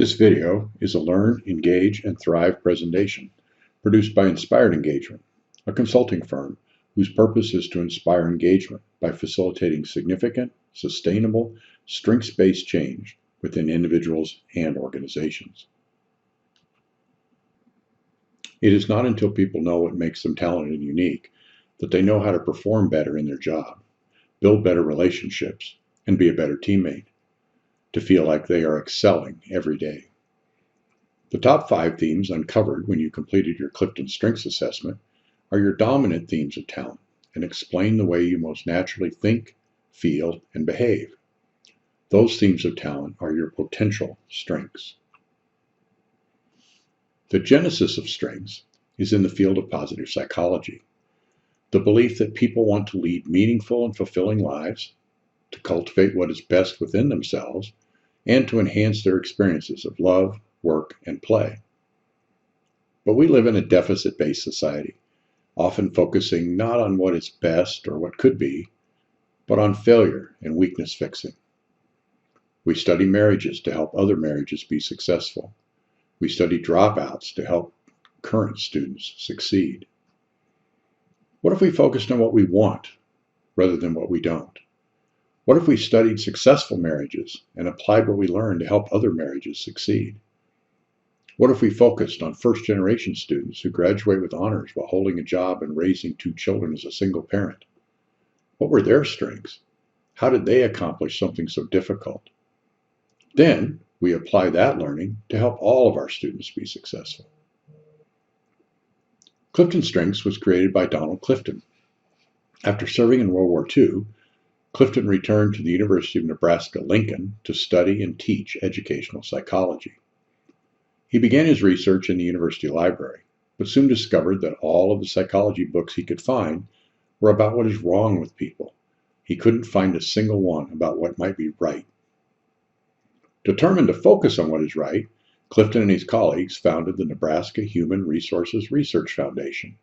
This video is a Learn, Engage, and Thrive presentation produced by Inspired Engagement, a consulting firm whose purpose is to inspire engagement by facilitating significant, sustainable, strengths-based change within individuals and organizations. It is not until people know what makes them talented and unique that they know how to perform better in their job, build better relationships, and be a better teammate, to feel like they are excelling every day. The top 5 themes uncovered when you completed your CliftonStrengths assessment are your dominant themes of talent and explain the way you most naturally think, feel, and behave. Those themes of talent are your potential strengths. The genesis of strengths is in the field of positive psychology, the belief that people want to lead meaningful and fulfilling lives, to cultivate what is best within themselves, and to enhance their experiences of love, work, and play. But we live in a deficit-based society, often focusing not on what is best or what could be, but on failure and weakness fixing. We study marriages to help other marriages be successful. We study dropouts to help current students succeed. What if we focused on what we want rather than what we don't? What if we studied successful marriages and applied what we learned to help other marriages succeed? What if we focused on first-generation students who graduate with honors while holding a job and raising 2 children as a single parent? What were their strengths? How did they accomplish something so difficult? Then we apply that learning to help all of our students be successful. CliftonStrengths was created by Donald Clifton. After serving in World War II, Clifton returned to the University of Nebraska-Lincoln to study and teach educational psychology. He began his research in the university library, but soon discovered that all of the psychology books he could find were about what is wrong with people. He couldn't find a single one about what might be right. Determined to focus on what is right, Clifton and his colleagues founded the Nebraska Human Resources Research Foundation,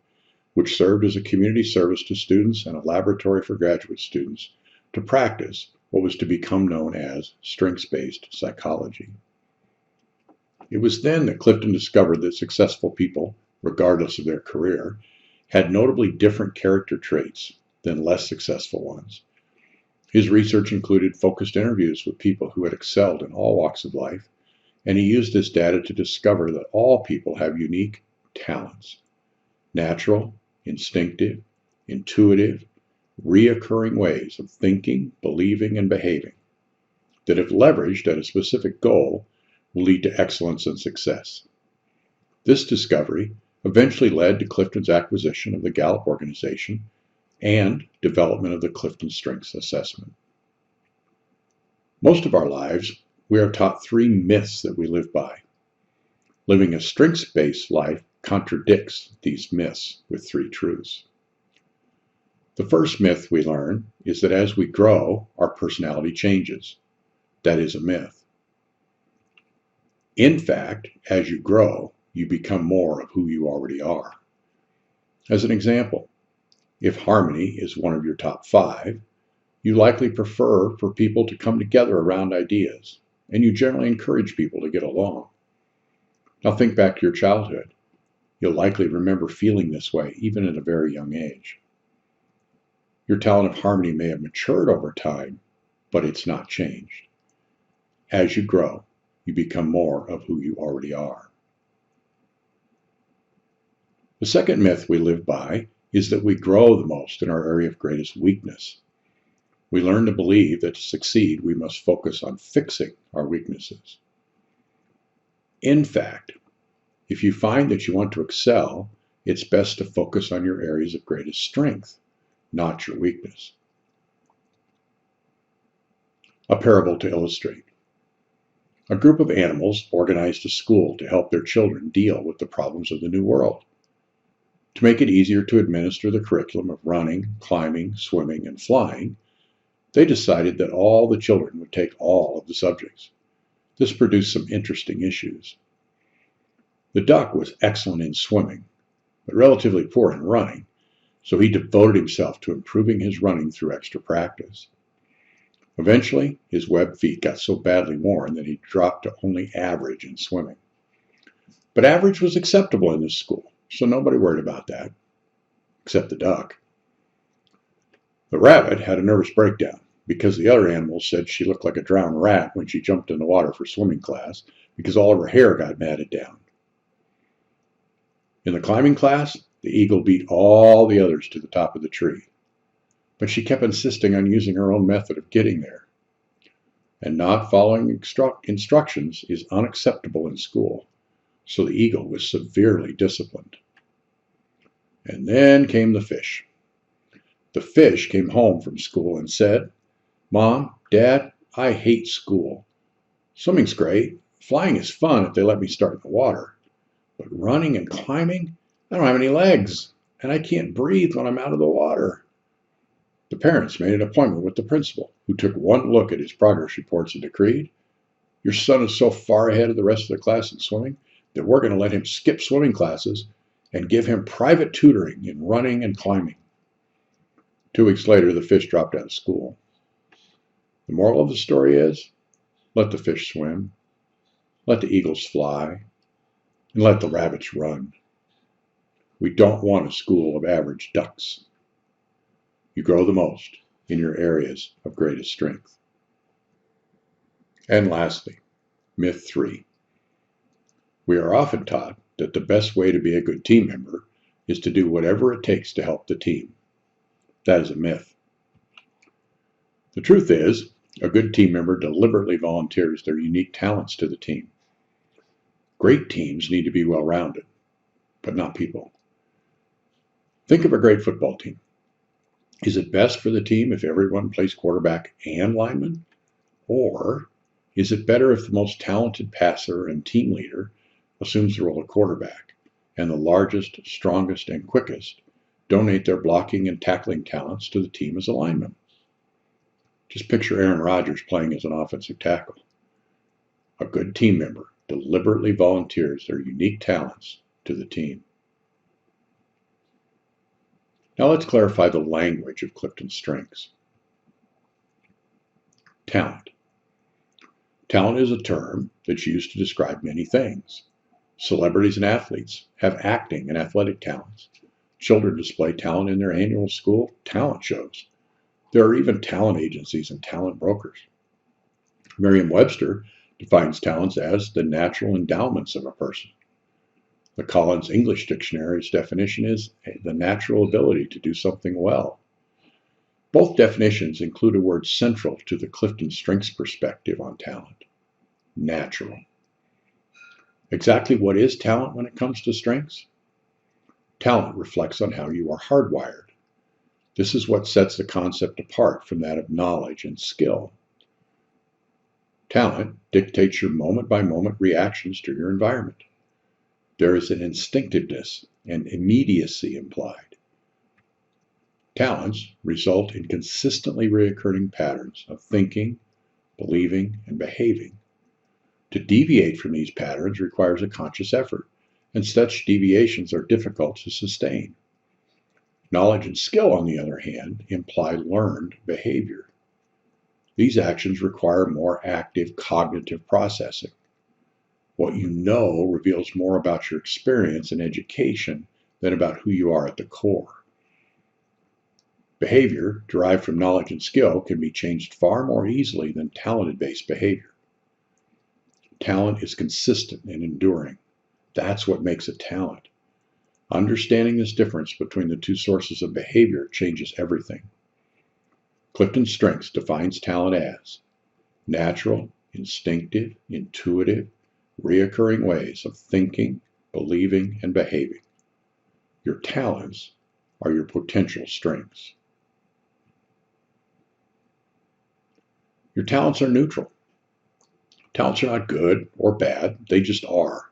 which served as a community service to students and a laboratory for graduate students to practice what was to become known as strengths-based psychology. It was then that Clifton discovered that successful people, regardless of their career, had notably different character traits than less successful ones. His research included focused interviews with people who had excelled in all walks of life, and he used this data to discover that all people have unique talents, natural, instinctive, intuitive, reoccurring ways of thinking, believing, and behaving that, if leveraged at a specific goal, will lead to excellence and success. This discovery eventually led to Clifton's acquisition of the Gallup organization and development of the CliftonStrengths assessment. Most of our lives, we are taught 3 myths that we live by. Living a strengths-based life contradicts these myths with 3 truths. The first myth we learn is that as we grow, our personality changes. That is a myth. In fact, as you grow, you become more of who you already are. As an example, if harmony is one of your top 5, you likely prefer for people to come together around ideas, and you generally encourage people to get along. Now think back to your childhood. You'll likely remember feeling this way even at a very young age. Your talent of harmony may have matured over time, but it's not changed. As you grow, you become more of who you already are. The second myth we live by is that we grow the most in our area of greatest weakness. We learn to believe that to succeed, we must focus on fixing our weaknesses. In fact, if you find that you want to excel, it's best to focus on your areas of greatest strength, not your weakness. A parable to illustrate. A group of animals organized a school to help their children deal with the problems of the new world. To make it easier to administer the curriculum of running, climbing, swimming, and flying, they decided that all the children would take all of the subjects. This produced some interesting issues. The duck was excellent in swimming, but relatively poor in running, so he devoted himself to improving his running through extra practice. Eventually, his webbed feet got so badly worn that he dropped to only average in swimming. But average was acceptable in this school, so nobody worried about that, except the duck. The rabbit had a nervous breakdown because the other animals said she looked like a drowned rat when she jumped in the water for swimming class because all of her hair got matted down. In the climbing class, the eagle beat all the others to the top of the tree, but she kept insisting on using her own method of getting there. And not following instructions is unacceptable in school, so the eagle was severely disciplined. And then came the fish. The fish came home from school and said, "Mom, Dad, I hate school. Swimming's great. Flying is fun if they let me start in the water. But running and climbing, I don't have any legs, and I can't breathe when I'm out of the water." The parents made an appointment with the principal, who took one look at his progress reports and decreed, "Your son is so far ahead of the rest of the class in swimming that we're going to let him skip swimming classes and give him private tutoring in running and climbing." 2 weeks later, the fish dropped out of school. The moral of the story is, let the fish swim, let the eagles fly, and let the rabbits run. We don't want a school of average ducks. You grow the most in your areas of greatest strength. And lastly, myth 3. We are often taught that the best way to be a good team member is to do whatever it takes to help the team. That is a myth. The truth is, a good team member deliberately volunteers their unique talents to the team. Great teams need to be well-rounded, but not people. Think of a great football team. Is it best for the team if everyone plays quarterback and lineman? Or is it better if the most talented passer and team leader assumes the role of quarterback, and the largest, strongest, and quickest donate their blocking and tackling talents to the team as a lineman? Just picture Aaron Rodgers playing as an offensive tackle. A good team member deliberately volunteers their unique talents to the team. Now let's clarify the language of CliftonStrengths. Talent. Talent is a term that's used to describe many things. Celebrities and athletes have acting and athletic talents. Children display talent in their annual school talent shows. There are even talent agencies and talent brokers. Merriam-Webster defines talents as the natural endowments of a person. The Collins English Dictionary's definition is the natural ability to do something well. Both definitions include a word central to the CliftonStrengths perspective on talent: natural. Exactly what is talent when it comes to strengths? Talent reflects on how you are hardwired. This is what sets the concept apart from that of knowledge and skill. Talent dictates your moment-by-moment reactions to your environment. There is an instinctiveness and immediacy implied. Talents result in consistently recurring patterns of thinking, believing, and behaving. To deviate from these patterns requires a conscious effort, and such deviations are difficult to sustain. Knowledge and skill, on the other hand, imply learned behavior. These actions require more active cognitive processing. What you know reveals more about your experience and education than about who you are at the core. Behavior derived from knowledge and skill can be changed far more easily than talented-based behavior. Talent is consistent and enduring. That's what makes it talent. Understanding this difference between the two sources of behavior changes everything. CliftonStrengths defines talent as natural, instinctive, intuitive, reoccurring ways of thinking, believing, and behaving. Your talents are your potential strengths. Your talents are neutral. Talents are not good or bad, they just are.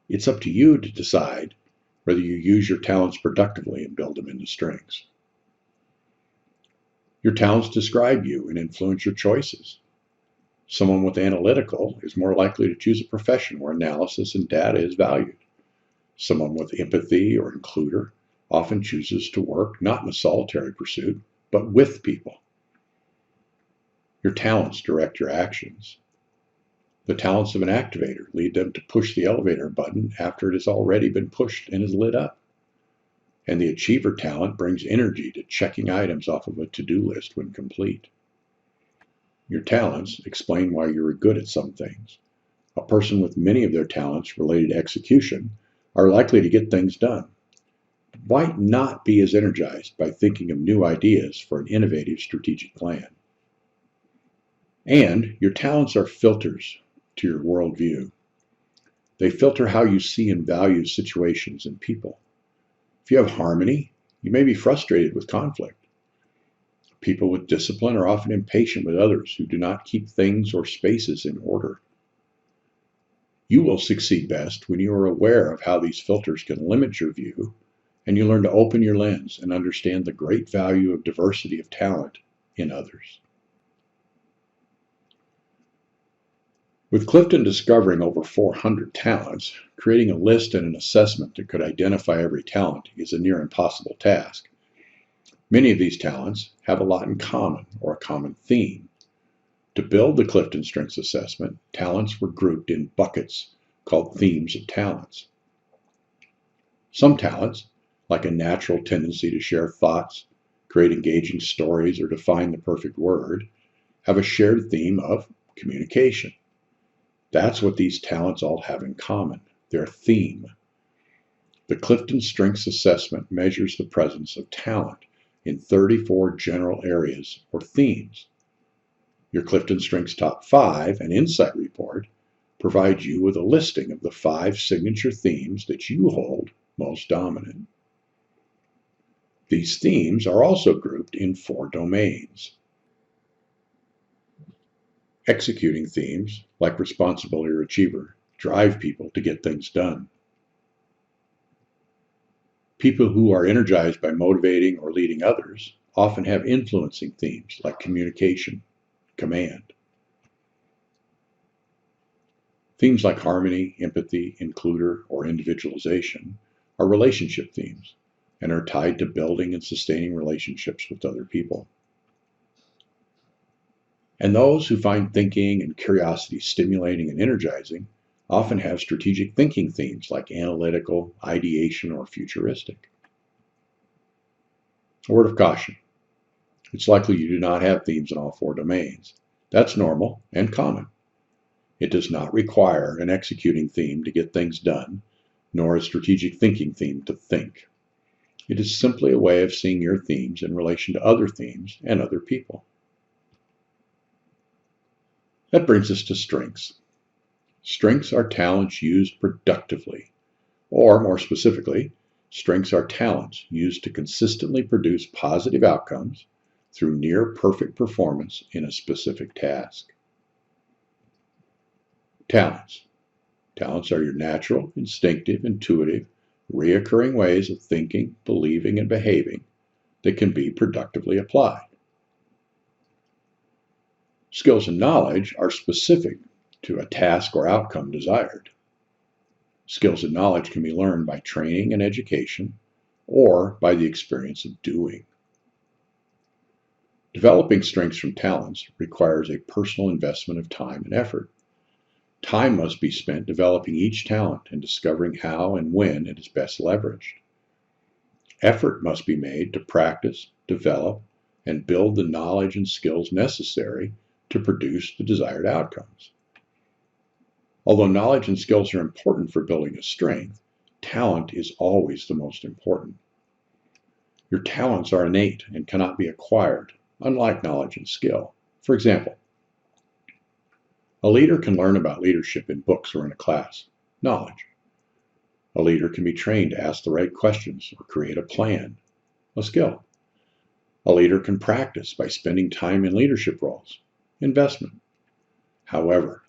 It's up to you to decide whether you use your talents productively and build them into strengths. Your talents describe you and influence your choices. Someone with analytical is more likely to choose a profession where analysis and data is valued. Someone with empathy or includer often chooses to work not in a solitary pursuit, but with people. Your talents direct your actions. The talents of an activator lead them to push the elevator button after it has already been pushed and is lit up. And the achiever talent brings energy to checking items off of a to-do list when complete. Your talents explain why you are good at some things. A person with many of their talents related to execution are likely to get things done. Why not be as energized by thinking of new ideas for an innovative strategic plan? And your talents are filters to your worldview. They filter how you see and value situations and people. If you have harmony, you may be frustrated with conflict. People with discipline are often impatient with others who do not keep things or spaces in order. You will succeed best when you are aware of how these filters can limit your view, and you learn to open your lens and understand the great value of diversity of talent in others. With Clifton discovering over 400 talents, creating a list and an assessment that could identify every talent is a near impossible task. Many of these talents have a lot in common or a common theme. To build the CliftonStrengths assessment, talents were grouped in buckets called themes of talents. Some talents, like a natural tendency to share thoughts, create engaging stories, or define the perfect word, have a shared theme of communication. That's what these talents all have in common, their theme. The CliftonStrengths assessment measures the presence of talent in 34 general areas or themes. Your CliftonStrengths Top 5 and Insight Report provides you with a listing of the 5 signature themes that you hold most dominant. These themes are also grouped in 4 domains. Executing themes, like responsibility or achiever, drive people to get things done. People who are energized by motivating or leading others often have influencing themes like communication, command. Themes like harmony, empathy, includer, or individualization are relationship themes and are tied to building and sustaining relationships with other people. And those who find thinking and curiosity stimulating and energizing often have strategic thinking themes like analytical, ideation, or futuristic. A word of caution. It's likely you do not have themes in all 4 domains. That's normal and common. It does not require an executing theme to get things done, nor a strategic thinking theme to think. It is simply a way of seeing your themes in relation to other themes and other people. That brings us to strengths. Strengths are talents used productively, or more specifically, strengths are talents used to consistently produce positive outcomes through near perfect performance in a specific task. Talents. Talents are your natural, instinctive, intuitive, reoccurring ways of thinking, believing, and behaving that can be productively applied. Skills and knowledge are specific to a task or outcome desired. Skills and knowledge can be learned by training and education or by the experience of doing. Developing strengths from talents requires a personal investment of time and effort. Time must be spent developing each talent and discovering how and when it is best leveraged. Effort must be made to practice, develop, and build the knowledge and skills necessary to produce the desired outcomes. Although knowledge and skills are important for building a strength, talent is always the most important. Your talents are innate and cannot be acquired, unlike knowledge and skill. For example, a leader can learn about leadership in books or in a class, knowledge. A leader can be trained to ask the right questions or create a plan, a skill. A leader can practice by spending time in leadership roles, investment. However,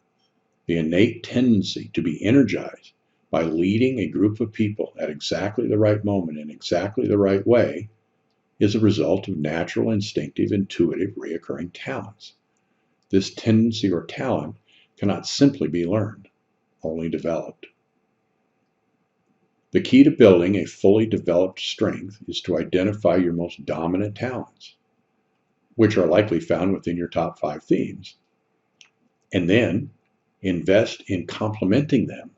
the innate tendency to be energized by leading a group of people at exactly the right moment in exactly the right way is a result of natural, instinctive, intuitive, reoccurring talents. This tendency or talent cannot simply be learned, only developed. The key to building a fully developed strength is to identify your most dominant talents. which are likely found within your top 5 themes, and then invest in complementing them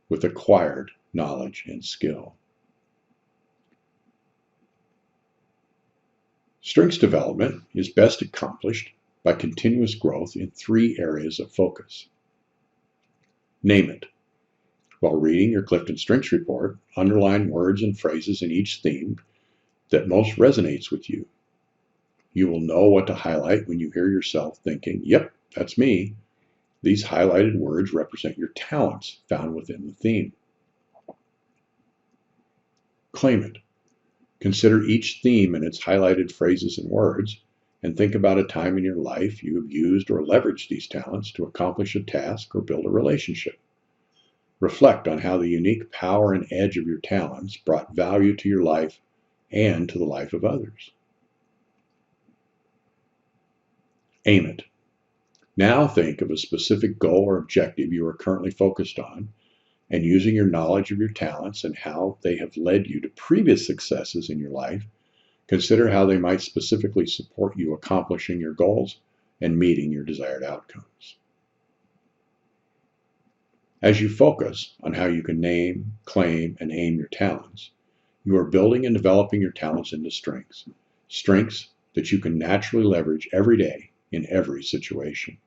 with acquired knowledge and skill. Strengths development is best accomplished by continuous growth in 3 areas of focus. Name it. While reading your CliftonStrengths report, underline words and phrases in each theme that most resonates with you. You will know what to highlight when you hear yourself thinking, "Yep, that's me." These highlighted words represent your talents found within the theme. Claim it. Consider each theme and its highlighted phrases and words, and think about a time in your life you have used or leveraged these talents to accomplish a task or build a relationship. Reflect on how the unique power and edge of your talents brought value to your life and to the life of others. Aim it. Now think of a specific goal or objective you are currently focused on, and using your knowledge of your talents and how they have led you to previous successes in your life, consider how they might specifically support you accomplishing your goals and meeting your desired outcomes. As you focus on how you can name, claim, and aim your talents, you are building and developing your talents into strengths, strengths that you can naturally leverage every day in every situation.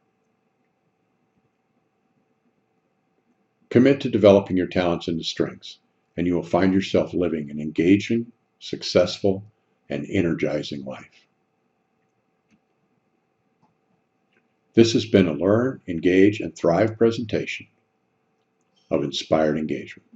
Commit to developing your talents into strengths, and you will find yourself living an engaging, successful, and energizing life. This has been a Learn, Engage, and Thrive presentation of Inspired Engagement.